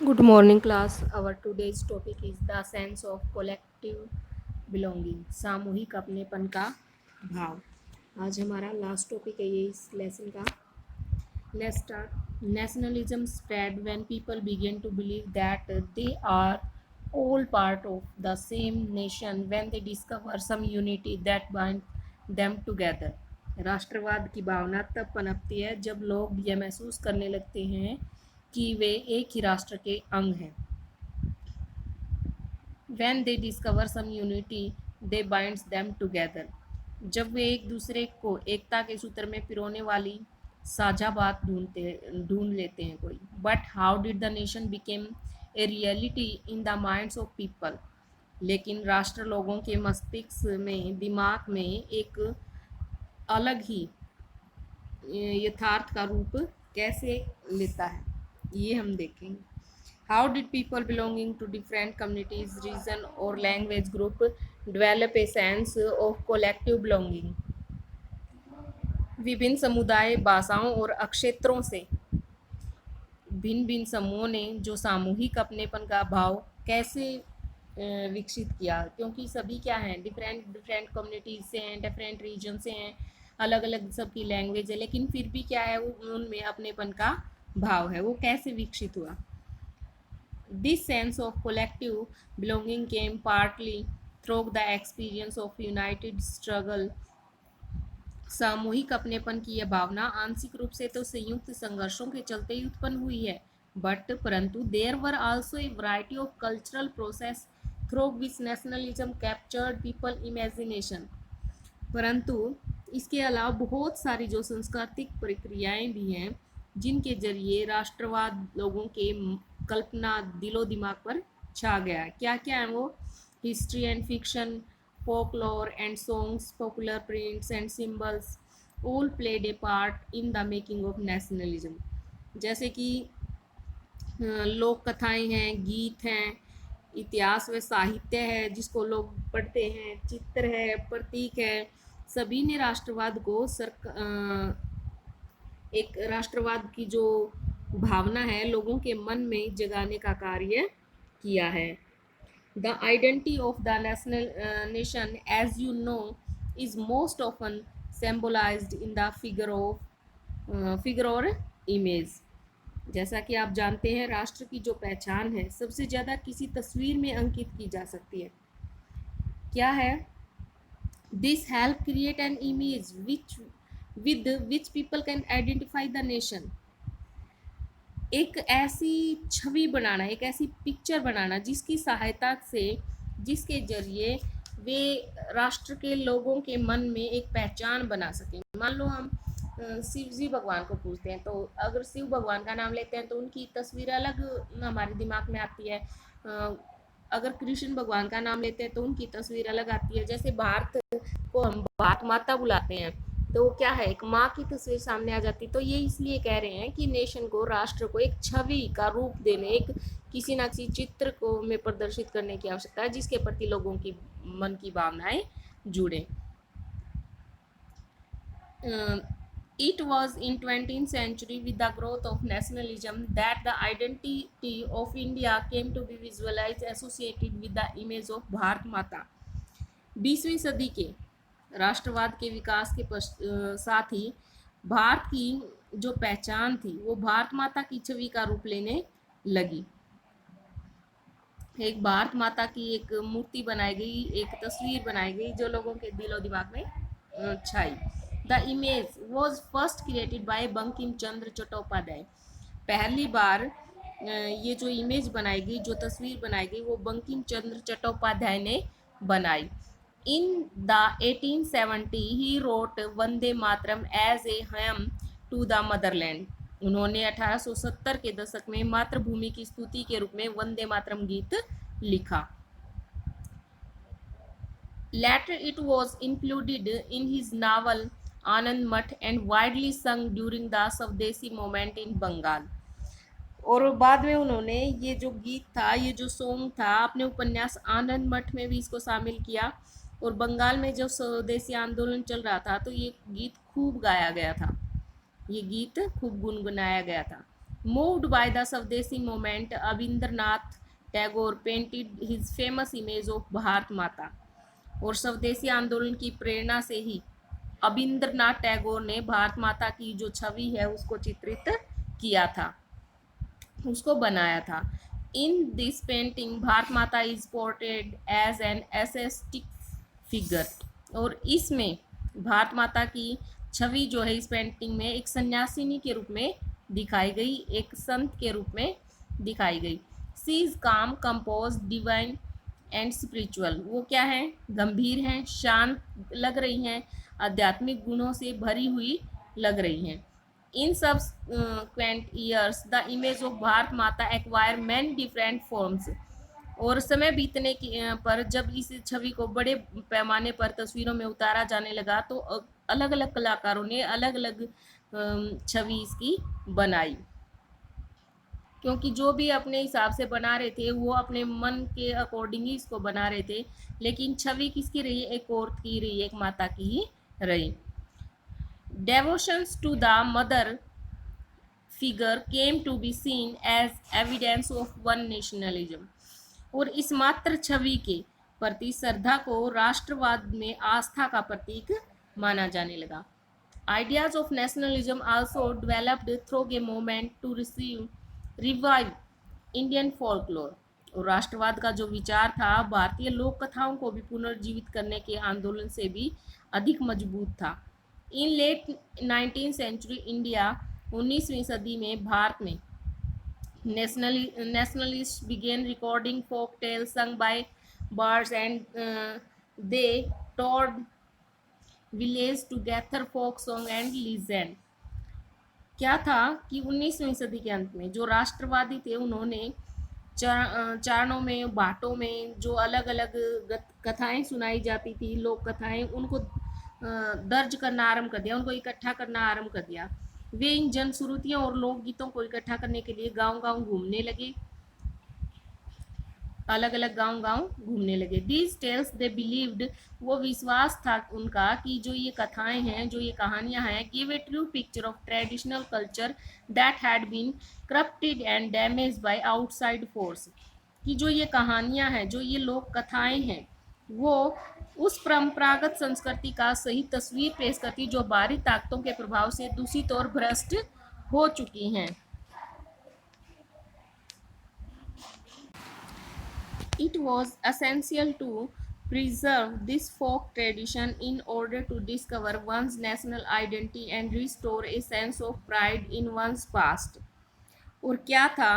Good morning, class. Our today's topic is the sense of collective belonging. सामूहिक अपनेपन का भाव। आज हमारा लास्ट टॉपिक है ये इस लेसन का। Let's start. Nationalism spread when people begin to believe that they are all part of the same nation when they discover some unity that binds them together. राष्ट्रवाद की भावना तब पनपती है जब लोग यह महसूस करने लगते हैं कि वे एक ही राष्ट्र के अंग हैं। When they discover some unity, they binds them together. जब वे एक दूसरे को एकता के सूत्र में पिरोने वाली साझा बात ढूंढ लेते हैं कोई। But how did the nation became a reality in the minds of people. लेकिन राष्ट्र लोगों के मस्तिष्क में, दिमाग में एक अलग ही यथार्थ का रूप कैसे लेता है, ये हम देखेंगे। How did people belonging to different communities, region or language group develop a sense of collective belonging? विभिन्न समुदाय, भाषाओं और क्षेत्रों से भिन्न भिन्न समूहों ने जो सामूहिक अपनेपन का भाव कैसे विकसित किया, क्योंकि सभी क्या हैं, डिफरेंट डिफरेंट कम्युनिटीज से हैं, डिफरेंट रीजन से हैं, अलग अलग सबकी लैंग्वेज है, लेकिन फिर भी क्या है, वो उनमें अपनेपन का भाव है, वो कैसे विकसित हुआ। This sense of collective belonging came partly through the experience of united struggle. सामूहिक अपनेपन की यह भावना आंशिक रूप से तो संयुक्त संघर्षों के चलते ही उत्पन्न हुई है, परंतु there were also a variety of cultural process through which nationalism captured people imagination. परंतु इसके अलावा बहुत सारी जो सांस्कृतिक प्रक्रियाएं भी हैं जिनके जरिए राष्ट्रवाद लोगों के कल्पना दिलो दिमाग पर छा गया है। क्या क्या है वो? History and fiction, folklore and songs, popular prints and symbols all played a part in the making of nationalism. जैसे कि लोक कथाएं हैं, गीत हैं, इतिहास व साहित्य है जिसको लोग पढ़ते हैं, चित्र है, प्रतीक है, सभी ने राष्ट्रवाद को एक राष्ट्रवाद की जो भावना है लोगों के मन में जगाने का कार्य किया है। The identity of the nation, as you know, is most often symbolized in the figure or image. जैसा कि आप जानते हैं, राष्ट्र की जो पहचान है सबसे ज़्यादा किसी तस्वीर में अंकित की जा सकती है। क्या है? This help create an image with which people can identify the nation. एक ऐसी छवि बनाना, एक ऐसी पिक्चर बनाना जिसकी सहायता से, जिसके जरिए वे राष्ट्र के लोगों के मन में एक पहचान बना सकें। मान लो हम शिव जी भगवान को पूछते हैं, तो अगर शिव भगवान का नाम लेते हैं तो उनकी तस्वीर अलग हमारे दिमाग में आती है। अगर कृष्ण भगवान का नाम लेते हैं तो उनकी तस्वीर अलग आती है। जैसे भारत को हम भारत माता बुलाते हैं तो क्या है, एक माँ की तस्वीर सामने आ जाती। तो ये इसलिए कह रहे हैं कि नेशन को, राष्ट्र को एक छवि का रूप देने, एक किसी न किसी चित्र को में प्रदर्शित करने की आवश्यकता है जिसके प्रति लोगों की मन की भावनाएं जुड़े। It was in 20th century with the growth of nationalism that the identity of India came to be visualized associated with the image of Bharat Mata. 20वीं सदी के राष्ट्रवाद के विकास के साथ ही भारत की जो पहचान थी वो भारत माता की छवि का रूप लेने लगी। एक भारत माता की एक मूर्ति बनाई गई, एक तस्वीर बनाई गई जो लोगों के दिलो दिमाग में छाई। The image was first created by Bankim Chandra Chattopadhyay. पहली बार ये जो इमेज बनाई गई, जो तस्वीर बनाई गई, वो बंकिम चंद्र चट्टोपाध्याय ने बनाई। In the 1870 he wrote Vande Mataram as a hymn to the motherland. उन्होंने 1870 के दशक में मातृभूमि की स्तुति के रूप में वंदे मातरम गीत लिखा। Later it was included in his novel आनंद मठ and widely sung during the स्वदेशी movement in बंगाल। और बाद में उन्होंने ये जो गीत था, ये जो सॉन्ग था, अपने उपन्यास आनंद मठ में भी इसको शामिल किया। और बंगाल में जब स्वदेशी आंदोलन चल रहा था तो ये गीत खूब गाया गया था, ये गीत खूब गुनगुनाया गया था। Moved by the Swadeshi movement, Abindranath Tagore painted his famous image of Bharat Mata. और स्वदेशी आंदोलन की प्रेरणा से ही अबिंद्रनाथ टैगोर ने भारत माता की जो छवि है उसको चित्रित किया था, उसको बनाया था। In this painting Bharat Mata is portrayed as an ascetic figure. और इसमें भारत माता की छवि जो है इस पेंटिंग में एक सन्यासिनी के रूप में दिखाई गई, एक संत के रूप में दिखाई गई। सी इज काम, कंपोज, डिवाइन एंड स्पिरिचुअल। वो क्या है? गंभीर हैं, शांत लग रही हैं, आध्यात्मिक गुणों से भरी हुई लग रही हैं। इन subsequent years the image of Bharat माता acquire many different forms। और समय बीतने की पर जब इस छवि को बड़े पैमाने पर तस्वीरों में उतारा जाने लगा तो अलग अलग कलाकारों ने अलग अलग छवि इसकी बनाई, क्योंकि जो भी अपने हिसाब से बना रहे थे वो अपने मन के अकॉर्डिंग ही इसको बना रहे थे, लेकिन छवि किसकी रही? एक औरत की रही, एक माता की ही रही। Devotions to the mother figure came to be seen as evidence of one nationalism। और इस मात्र छवि के प्रति श्रद्धा को राष्ट्रवाद में आस्था का प्रतीक माना जाने लगा। Ideas of nationalism also developed through a movement to revive Indian folklore। और राष्ट्रवाद का जो विचार था भारतीय लोक कथाओं को भी पुनर्जीवित करने के आंदोलन से भी अधिक मजबूत था। इन लेट 19th सेंचुरी इंडिया, 19वीं सदी में भारत में nationalists began recording folk tales sung by bards and they toured village to gather folk song and legend। क्या था कि 19वीं सदी के अंत में जो राष्ट्रवादी थे उन्होंने चारणों में, बाटों में जो अलग अलग कथाएं सुनाई जाती थी, लोक कथाएं, उनको दर्ज करना आरंभ कर दिया, उनको इकट्ठा करना आरंभ कर दिया। वे इन जनश्रुतियों और लोकगीतों को इकट्ठा करने के लिए गांव गांव घूमने लगे, अलग अलग गांव घूमने लगे। दीज टेल्स दे बिलीव्ड, वो विश्वास था उनका कि जो ये कथाएं हैं, जो ये कहानियां हैं, give a true picture of traditional culture that had been corrupted and damage by outside force. कि जो ये कहानियां हैं, जो ये लोक कथाएं हैं, वो उस परंपरागत संस्कृति का सही तस्वीर पेश करती जो बाहरी ताकतों के प्रभाव से दूषित और भ्रष्ट हो चुकी हैं। It was essential to preserve this folk tradition in order to discover one's national identity and restore a sense of pride in one's past। और क्या था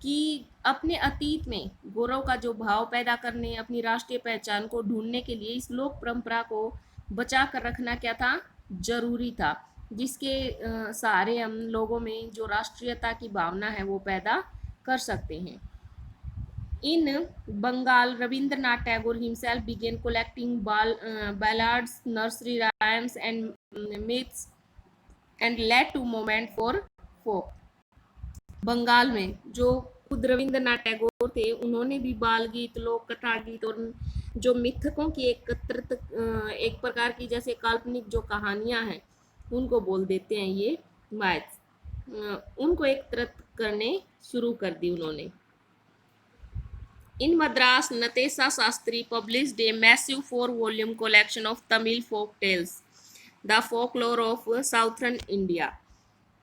कि अपने अतीत में गौरव का जो भाव पैदा करने, अपनी राष्ट्रीय पहचान को ढूंढने के लिए इस लोक परंपरा को बचा कर रखना क्या था? जरूरी था, जिसके सहारे हम लोगों में जो राष्ट्रीयता की भावना है वो पैदा कर सकते हैं। In Bengal, Rabindranath Tagore himself began collecting ballads, nursery rhymes, and myths, and led to movement for folk। Bengal में जो खुद रविंद्रनाथ टैगोर थे, उन्होंने भी बाल गीत, लोक कथा गीत और जो मिथकों की एकत्रित एक प्रकार की जैसे काल्पनिक जो कहानियां हैं उनको बोल देते हैं ये माइथ्स, उनको एकत्रित करने शुरू कर दी उन्होंने। In Madras, Natesa Sastry published a massive 4-volume collection of Tamil folk tales, the folklore of Southern India।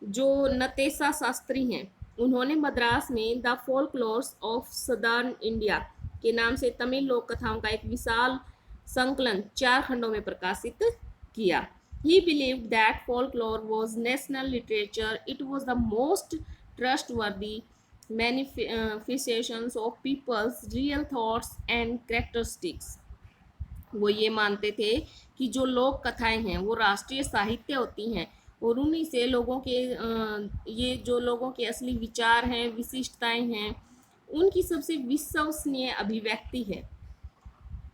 जो नतेसा शास्त्री हैं उन्होंने मद्रास में द फोल्कलोर्स ऑफ सदर्न इंडिया के नाम से तमिल लोक कथाओं का एक विशाल संकलन 4 खंडों में प्रकाशित किया। He believed that folklore was national literature. It was the most trustworthy manifestations of people's real thoughts and characteristics। वो ये मानते थे कि जो लोक कथाएं हैं वो राष्ट्रीय साहित्य होती हैं और उन्हीं से लोगों के ये जो लोगों के असली विचार हैं, विशिष्टताएं हैं, उनकी सबसे विश्वसनीय अभिव्यक्ति है।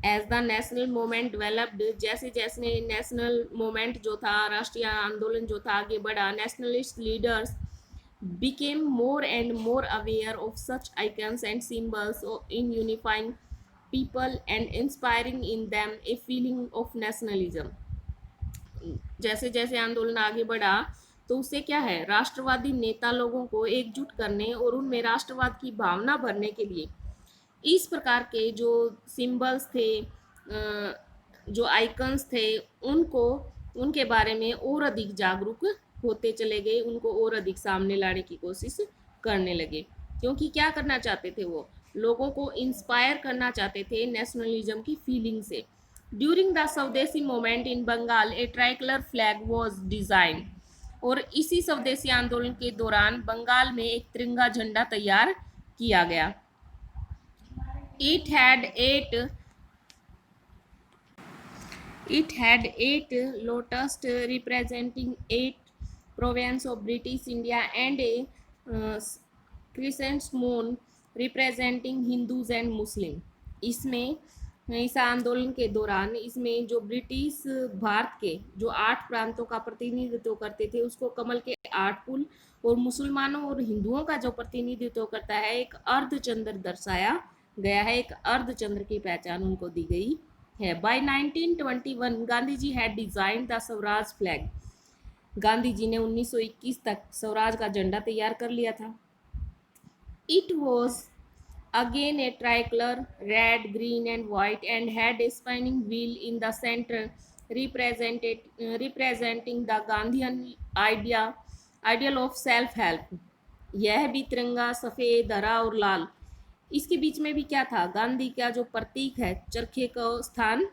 As the national movement developed, जैसे जैसे नेशनल मूवमेंट जो था, राष्ट्रीय आंदोलन जो था आगे बढ़ा, nationalist leaders became more and more aware of such icons and symbols in unifying people and inspiring in them a feeling of nationalism। जैसे जैसे आंदोलन आगे बढ़ा तो उससे क्या है, राष्ट्रवादी नेता लोगों को एकजुट करने और उनमें राष्ट्रवाद की भावना भरने के लिए इस प्रकार के जो सिंबल्स थे, जो आइकन्स थे, उनको उनके बारे में और अधिक जागरूक होते चले गए, उनको और अधिक सामने लाने की कोशिश करने लगे। क्योंकि क्या करना चाहते थे, वो लोगों को इंस्पायर करना चाहते थे नेशनलिज्म की फीलिंग से। During the Swadeshi movement in Bengal a tricolour flag was design, और इसी स्वदेशी आंदोलन के दौरान बंगाल में एक तिरंगा झंडा तैयार किया गया। It had eight It had eight lotuses representing eight provinces of British India and a uh, crescent moon representing Hindus and Muslim। इसमें इस आंदोलन के दौरान इसमें जो ब्रिटिश भारत के जो 8 प्रांतों का प्रतिनिधित्व करते थे, उसको कमल के 8 फूल, और मुसलमानों और हिंदुओं का जो प्रतिनिधित्व करता है एक अर्धचंद्र दर्शाया गया है। एक अर्धचंद्र की पहचान उनको दी गई है। By 1921 Gandhi ji had design the Swaraj flag. Gandhi ji ने 1921 तक स्वराज का झंडा तैयार कर लिया था। It was again A tricolour, red, green and white, and had a spinning wheel in the centre representing the Gandhian ideal of self help. यह भी तिरंगा सफ़ेद, हरा और लाल, इसके बीच में भी क्या था, गांधी का जो प्रतीक है चरखे को स्थान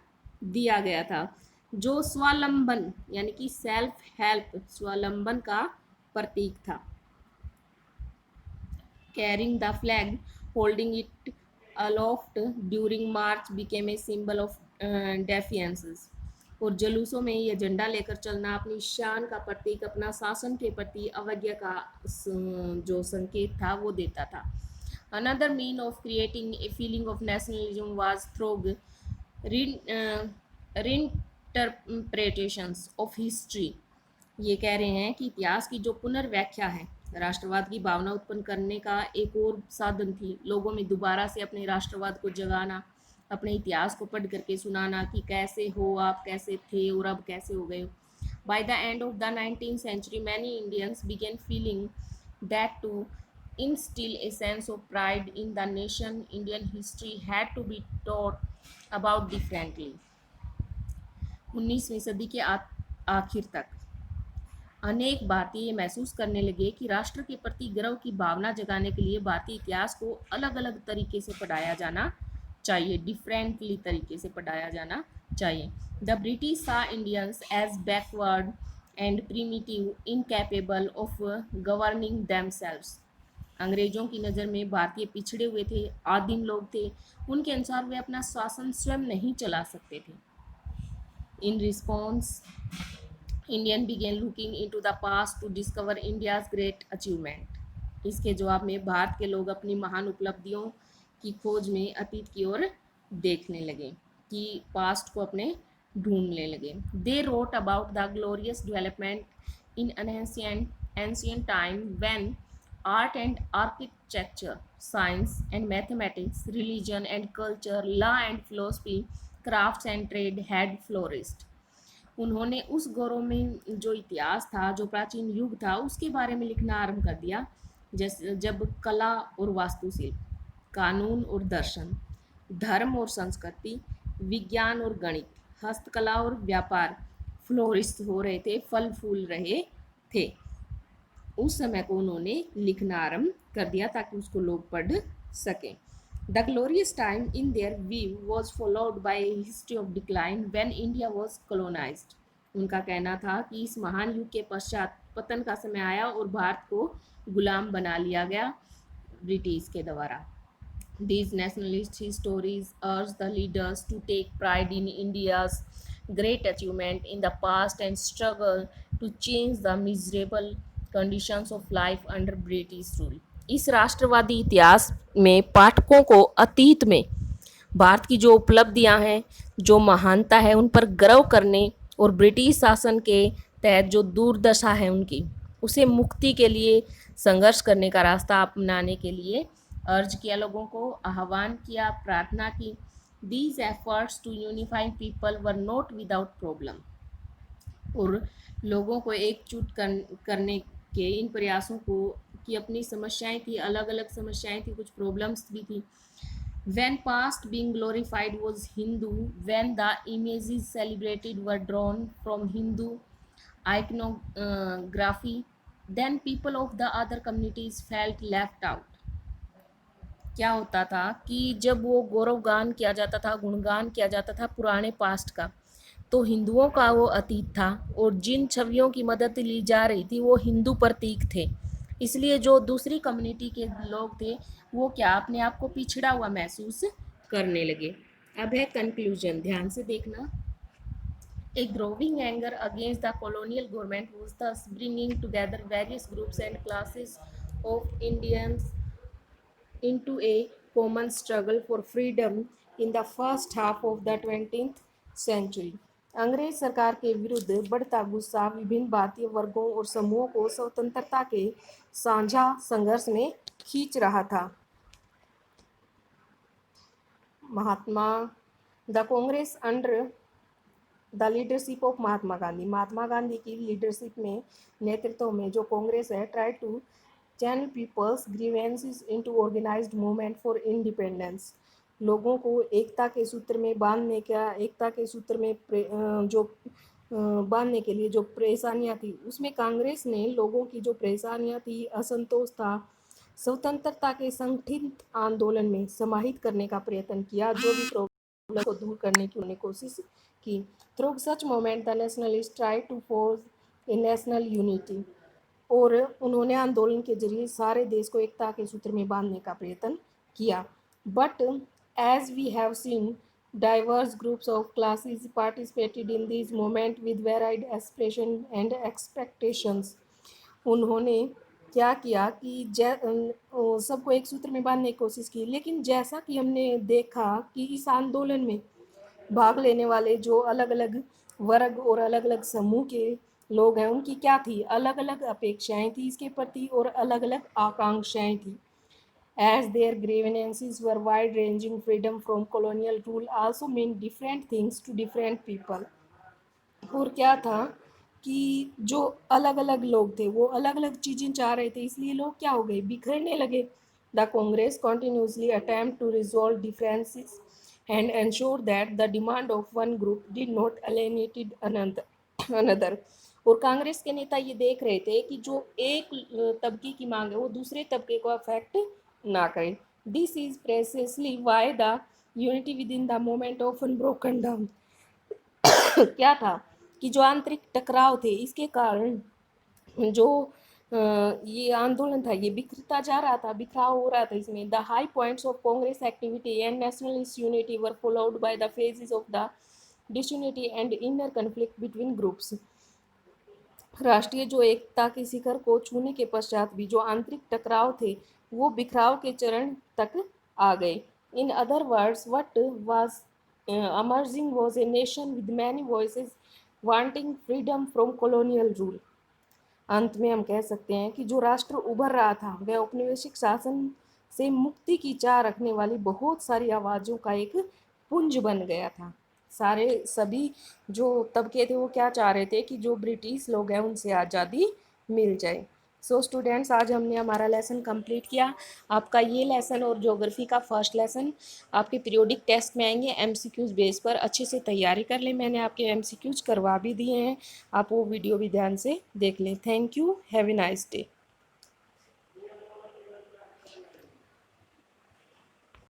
दिया गया था, जो स्वावलंबन यानी कि सेल्फ हेल्प, स्वावलंबन का प्रतीक था। Carrying the flag, holding it aloft during march became a symbol of defiances. और जुलूसों में यह झंडा लेकर चलना अपनी शान का प्रतीक, अपना शासन के प्रति अवज्ञा का जो संकेत था वो देता था। Another mean of creating a feeling of nationalism was through reinterpretations of history। ये कह रहे हैं कि इतिहास की जो पुनर्व्याख्या है, राष्ट्रवाद की भावना उत्पन्न करने का एक और साधन थी, लोगों में दोबारा से अपने राष्ट्रवाद को जगाना, अपने इतिहास को पढ़ करके सुनाना कि कैसे हो आप, कैसे थे और अब कैसे हो गए। By the end of the 19th century, many Indians began feeling that to instill a sense of pride in the nation, Indian history had to be taught about differently। 19वीं सदी के आखिर तक अनेक भारतीय महसूस करने लगे कि राष्ट्र के प्रति गर्व की भावना जगाने के लिए भारतीय इतिहास को अलग अलग तरीके से पढ़ाया जाना चाहिए, डिफरेंटली तरीके से पढ़ाया जाना चाहिए। The British saw Indians as backward and primitive, incapable of governing themselves. अंग्रेजों की नज़र में भारतीय पिछड़े हुए थे, आदिम लोग थे, उनके अनुसार वे अपना शासन स्वयं नहीं चला सकते थे। In response Indian began looking into the past to discover India's great achievement. इसके जवाब में भारत के लोग अपनी महान उपलब्धियों की खोज में अतीत की ओर देखने लगे, कि पास्ट को अपने ढूंढने लगे। They wrote about the glorious development in ancient time when art and architecture, science and mathematics, religion and culture, law and philosophy, crafts and trade had flourished। उन्होंने उस गौरव में जो इतिहास था, जो प्राचीन युग था, उसके बारे में लिखना आरंभ कर दिया, जैसे जब कला और वास्तुशिल्प, कानून और दर्शन, धर्म और संस्कृति, विज्ञान और गणित, हस्तकला और व्यापार फ्लोरिश हो रहे थे, फल फूल रहे थे। उस समय को उन्होंने लिखना आरंभ कर दिया ताकि उसको लोग पढ़ सकें। The glorious time in their view was followed by A history of decline when India was colonised. उनका कहना था कि इस महान युग के पश्चात पतन का समय आया और भारत को गुलाम बना लिया गया ब्रिटिश के द्वारा। These nationalist stories urge the leaders to take pride in India's great achievement in the past and struggle to change the miserable conditions of life under British rule। इस राष्ट्रवादी इतिहास में पाठकों को अतीत में भारत की जो उपलब्धियां हैं, जो महानता है, उन पर गर्व करने और ब्रिटिश शासन के तहत जो दुर्दशा है उनकी, उसे मुक्ति के लिए संघर्ष करने का रास्ता अपनाने के लिए अर्ज किया, लोगों को आह्वान किया, प्रार्थना की। These efforts to unify people were not without problem. और लोगों को एकजुट करने के इन प्रयासों को कि अपनी समस्याएं थी, अलग अलग समस्याएं थी, कुछ प्रॉब्लम्स भी थी. When past being glorified was Hindu, when the images celebrated were drawn from Hindu iconography, then people of the other communities felt left out. क्या होता था कि जब वो गौरवगान किया जाता था, गुणगान किया जाता था पुराने पास्ट का, तो हिंदुओं का वो अतीत था, और जिन छवियों की मदद ली जा रही थी वो हिंदू प्रतीक थे. इसलिए जो दूसरी कम्युनिटी के लोग थे वो क्या अपने आप को पिछड़ा हुआ महसूस करने लगे. अब है कंक्लूजन, ध्यान से देखना. A growing anger against the colonial government was thus bringing together various groups and classes of Indians into a common struggle for freedom in the first half of the 20th century. अंग्रेज सरकार के विरुद्ध बढ़ता गुस्सा विभिन्न भारतीय वर्गों और समूहों को स्वतंत्रता के साझा संघर्ष में खींच रहा था. Mahatma the Congress under the leadership of Mahatma Gandhi की लीडरशिप में, नेतृत्व में जो कांग्रेस है, try to channel peoples grievances into organised movement for independence. लोगों को एकता के सूत्र में बांधने का, एकता के सूत्र में बांधने के लिए जो परेशानियां थी, उसमें कांग्रेस ने लोगों की जो परेशानियां थी, असंतोष था, स्वतंत्रता के संगठित आंदोलन में समाहित करने का प्रयत्न किया. जो भी प्रॉब्लम को दूर करने की उन्होंने कोशिश की. Through such movement the nationalist try to force a national unity. और उन्होंने आंदोलन के जरिए सारे देश को एकता के सूत्र में बांधने का प्रयत्न किया. But as we have seen, diverse groups of classes participated in these movement with varied aspiration and expectations. उन्होंने क्या किया कि सबको एक सूत्र में बांधने की कोशिश की, लेकिन जैसा कि हमने देखा कि इस आंदोलन में भाग लेने वाले जो अलग अलग वर्ग और अलग अलग समूह के लोग हैं, उनकी क्या थी, अलग अलग अपेक्षाएं थी इसके प्रति और अलग अलग आकांक्षाएं थी. As their grievances were wide ranging, freedom from colonial rule also meant different things to different people. और क्या था कि जो अलग अलग लोग थे वो अलग अलग चीज़ें चाह रहे थे, इसलिए लोग क्या हो गए, बिखरने लगे. The Congress continuously attempt to resolve differences and ensure that the demand of one group did not alienate another. और कांग्रेस के नेता ये देख रहे थे कि जो एक तबके की मांग है वो दूसरे तबके को अफेक्ट ना करे. This is precisely why the unity within the moment of unbroken down. क्या था कि जो आंतरिक टकराव थे, इसके कारण जो ये आंदोलन था ये बिखरता जा रहा था, बिखराव हो रहा था इसमें. The high points of Congress activity and nationalist unity were followed by the phases of the disunity and inner conflict between groups. राष्ट्रीय जो एकता के शिखर को छूने के पश्चात भी जो आंतरिक टकराव थे वो बिखराव के चरण तक आ गए. In other words, what was emerging was a nation with many voices wanting freedom from colonial rule. अंत में हम कह सकते हैं कि जो राष्ट्र उभर रहा था वह औपनिवेशिक शासन से मुक्ति की चाह रखने वाली बहुत सारी आवाज़ों का एक पुंज बन गया था. सारे सभी जो तबके थे वो क्या चाह रहे थे कि जो ब्रिटिश लोग हैं उनसे आज़ादी मिल जाए. सो स्टूडेंट्स, आज हमने हमारा लेसन कंप्लीट किया. आपका ये लेसन और ज्योग्राफी का फर्स्ट लेसन आपके पीरियोडिक टेस्ट में आएंगे. एमसीक्यूज बेस पर अच्छे से तैयारी कर लें. मैंने आपके एमसीक्यूज करवा भी दिए हैं, आप वो वीडियो भी ध्यान से देख लें. Thank you. Have a nice day.